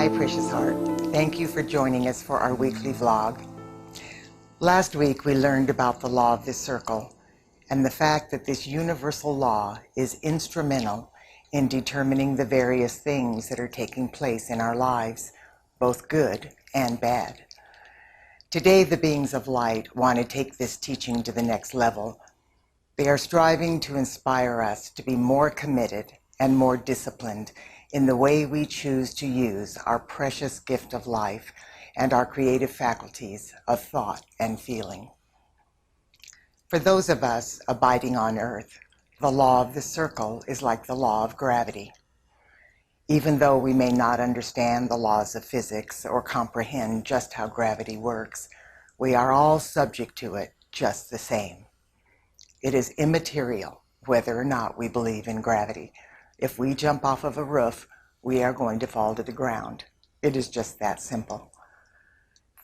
Hi, precious heart. Thank you for joining us for our weekly vlog. Last week, we learned about the law of the circle and the fact that this universal law is instrumental in determining the various things that are taking place in our lives, both good and bad. Today, the beings of light want to take this teaching to the next level. They are striving to inspire us to be more committed and more disciplined in the way we choose to use our precious gift of life and our creative faculties of thought and feeling. For those of us abiding on Earth, the law of the circle is like the law of gravity. Even though we may not understand the laws of physics or comprehend just how gravity works, we are all subject to it just the same. It is immaterial whether or not we believe in gravity. If we jump off of a roof, we are going to fall to the ground. It is just that simple.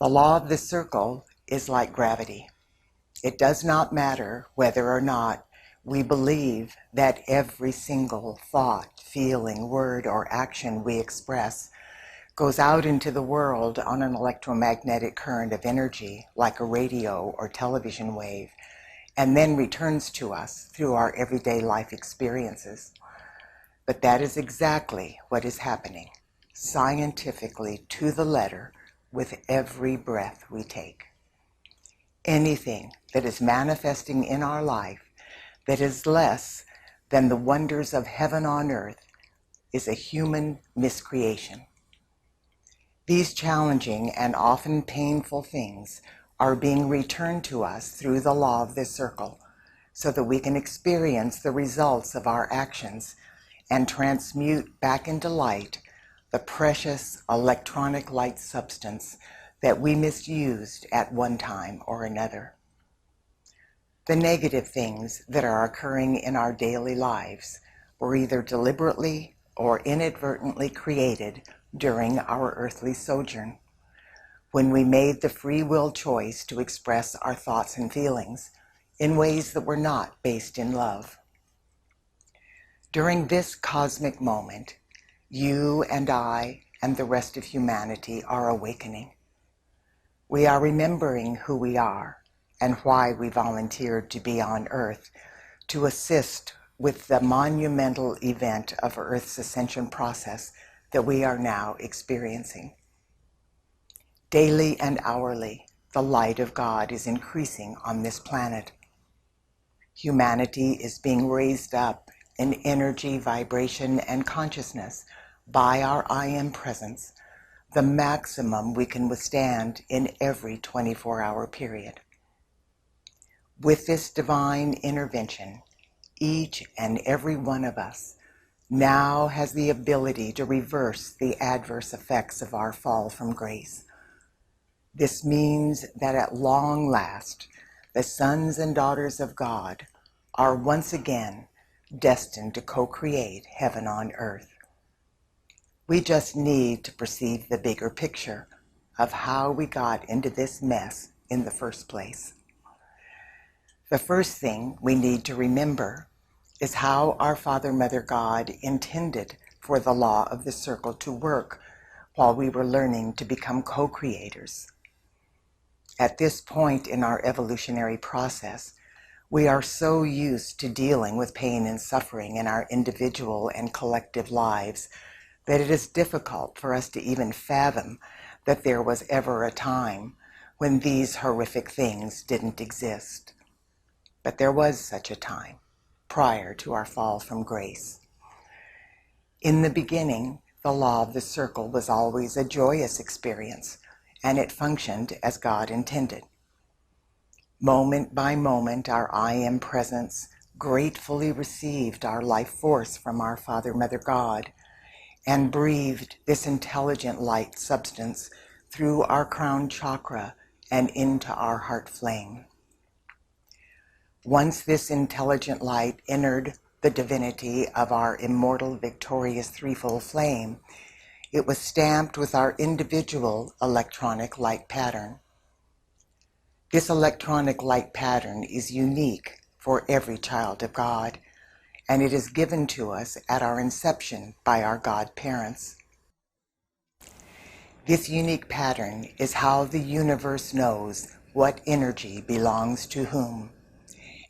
The law of the circle is like gravity. It does not matter whether or not we believe that every single thought, feeling, word, or action we express goes out into the world on an electromagnetic current of energy, like a radio or television wave, and then returns to us through our everyday life experiences. But that is exactly what is happening, scientifically to the letter, with every breath we take. Anything that is manifesting in our life that is less than the wonders of heaven on earth is a human miscreation. These challenging and often painful things are being returned to us through the law of the circle so that we can experience the results of our actions and transmute back into light the precious electronic light substance that we misused at one time or another. The negative things that are occurring in our daily lives were either deliberately or inadvertently created during our earthly sojourn, when we made the free will choice to express our thoughts and feelings in ways that were not based in love. During this cosmic moment, you and I and the rest of humanity are awakening. We are remembering who we are and why we volunteered to be on Earth to assist with the monumental event of Earth's ascension process that we are now experiencing. Daily and hourly, the light of God is increasing on this planet. Humanity is being raised up in energy, vibration, and consciousness by our I Am presence, the maximum we can withstand in every 24-hour period. With this divine intervention, each and every one of us now has the ability to reverse the adverse effects of our fall from grace. This means that at long last, the sons and daughters of God are once again destined to co-create heaven on earth. We just need to perceive the bigger picture of how we got into this mess in the first place. The first thing we need to remember is how our Father, Mother, God intended for the law of the circle to work while we were learning to become co-creators. At this point in our evolutionary process, we are so used to dealing with pain and suffering in our individual and collective lives that it is difficult for us to even fathom that there was ever a time when these horrific things didn't exist. But there was such a time prior to our fall from grace. In the beginning, the law of the circle was always a joyous experience, and it functioned as God intended. Moment by moment, our I Am presence gratefully received our life force from our Father, Mother, God, and breathed this intelligent light substance through our crown chakra and into our heart flame. Once this intelligent light entered the divinity of our immortal, victorious threefold flame, it was stamped with our individual electronic light pattern. This electronic light pattern is unique for every child of God, and it is given to us at our inception by our God parents. This unique pattern is how the universe knows what energy belongs to whom,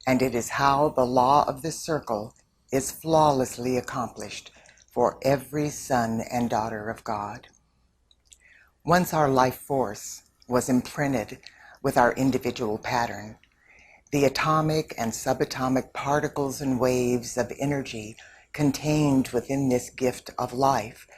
and it is how the law of the circle is flawlessly accomplished for every son and daughter of God. Once our life force was imprinted with our individual pattern, the atomic and subatomic particles and waves of energy contained within this gift of life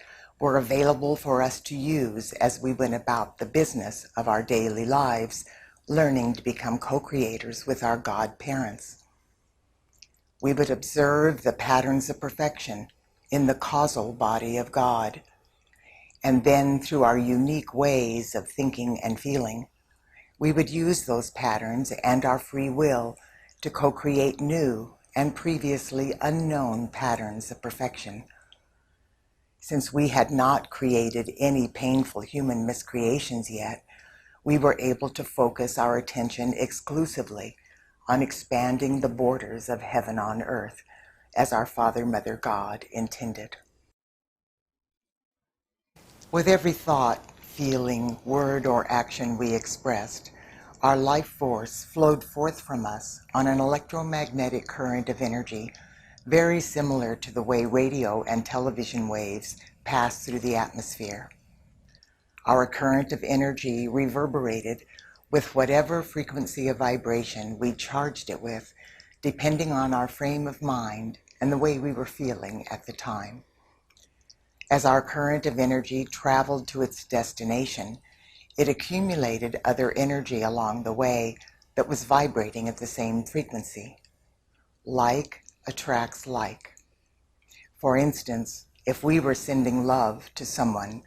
were available for us to use as we went about the business of our daily lives, learning to become co-creators with our God parents. We would observe the patterns of perfection in the causal body of God, and then through our unique ways of thinking and feeling, we would use those patterns and our free will to co-create new and previously unknown patterns of perfection. Since we had not created any painful human miscreations yet, we were able to focus our attention exclusively on expanding the borders of heaven on earth, as our Father, Mother, God intended. With every thought, feeling, word, or action we expressed, our life force flowed forth from us on an electromagnetic current of energy, very similar to the way radio and television waves pass through the atmosphere. Our current of energy reverberated with whatever frequency of vibration we charged it with, depending on our frame of mind and the way we were feeling at the time. As our current of energy traveled to its destination, it accumulated other energy along the way that was vibrating at the same frequency. Like attracts like. For instance, if we were sending love to someone,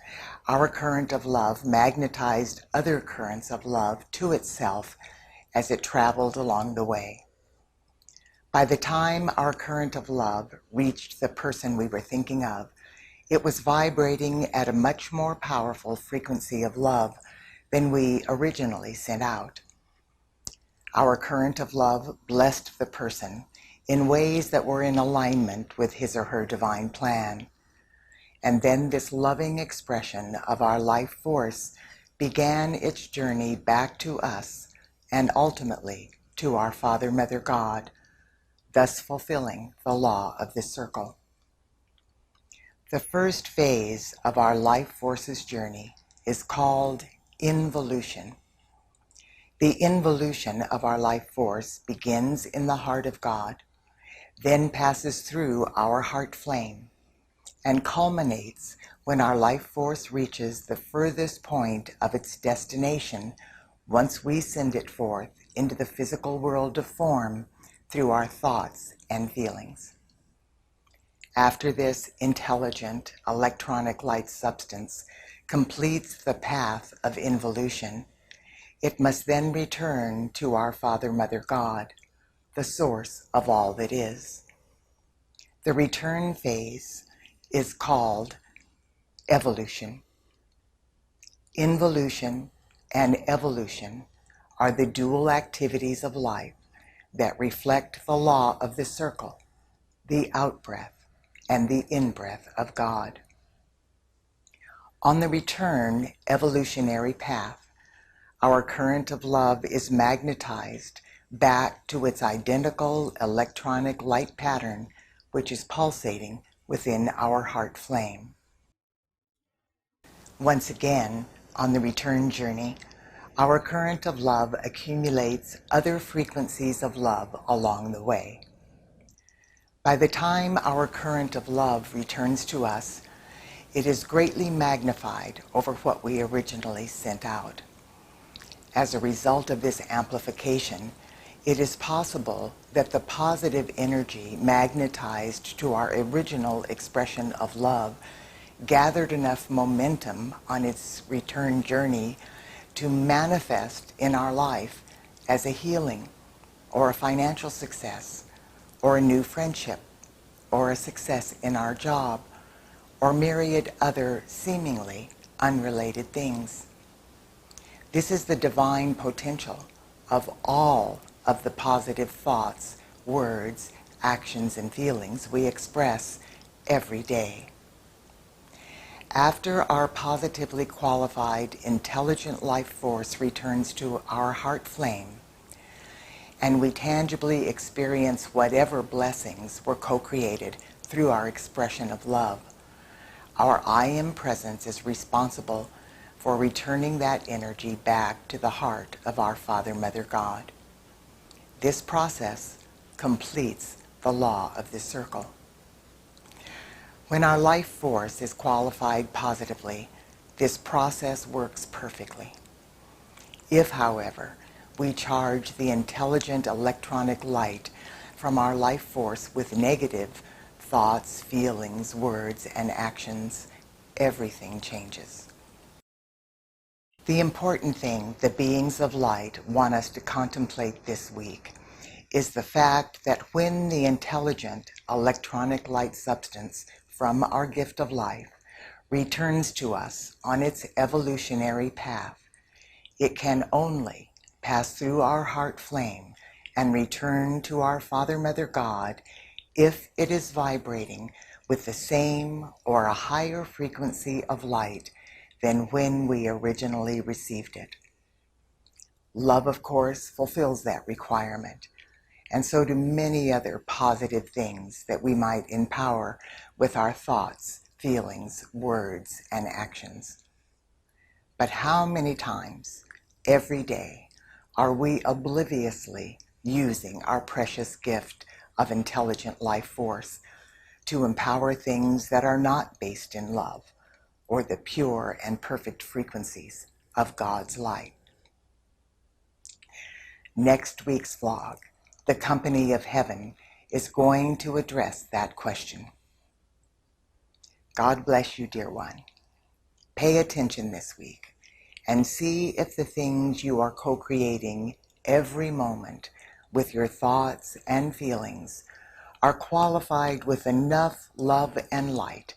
our current of love magnetized other currents of love to itself as it traveled along the way. By the time our current of love reached the person we were thinking of, it was vibrating at a much more powerful frequency of love than we originally sent out. Our current of love blessed the person in ways that were in alignment with his or her divine plan. And then this loving expression of our life force began its journey back to us and ultimately to our Father, Mother, God, thus fulfilling the law of the circle. The first phase of our life force's journey is called involution. The involution of our life force begins in the heart of God, then passes through our heart flame, and culminates when our life force reaches the furthest point of its destination once we send it forth into the physical world of form through our thoughts and feelings. After this intelligent electronic light substance completes the path of involution, it must then return to our Father, Mother, God, the source of all that is. The return phase is called evolution. Involution and evolution are the dual activities of life that reflect the law of the circle, the out-breath and the in-breath of God. On the return evolutionary path, our current of love is magnetized back to its identical electronic light pattern, which is pulsating within our heart flame. Once again, on the return journey, our current of love accumulates other frequencies of love along the way. By the time our current of love returns to us, it is greatly magnified over what we originally sent out. As a result of this amplification, it is possible that the positive energy magnetized to our original expression of love gathered enough momentum on its return journey to manifest in our life as a healing, or a financial success, or a new friendship, or a success in our job, or myriad other seemingly unrelated things. This is the divine potential of all of the positive thoughts, words, actions, and feelings we express every day. After our positively qualified, intelligent life force returns to our heart flame, and we tangibly experience whatever blessings were co-created through our expression of love, our I Am presence is responsible for returning that energy back to the heart of our Father, Mother, God. This process completes the law of the circle. When our life force is qualified positively, this process works perfectly. If, however, we charge the intelligent electronic light from our life force with negative thoughts, feelings, words, and actions, everything changes. The important thing the beings of light want us to contemplate this week is the fact that when the intelligent electronic light substance from our gift of life returns to us on its evolutionary path, it can only pass through our heart flame and return to our Father, Mother, God if it is vibrating with the same or a higher frequency of light than when we originally received it. Love, of course, fulfills that requirement, and so do many other positive things that we might empower with our thoughts, feelings, words, and actions. But how many times every day are we obliviously using our precious gift of intelligent life force to empower things that are not based in love or the pure and perfect frequencies of God's light? Next week's vlog, The Company of Heaven, is going to address that question. God bless you, dear one. Pay attention this week and see if the things you are co-creating every moment with your thoughts and feelings are qualified with enough love and light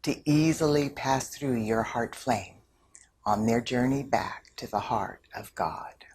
to easily pass through your heart flame on their journey back to the heart of God.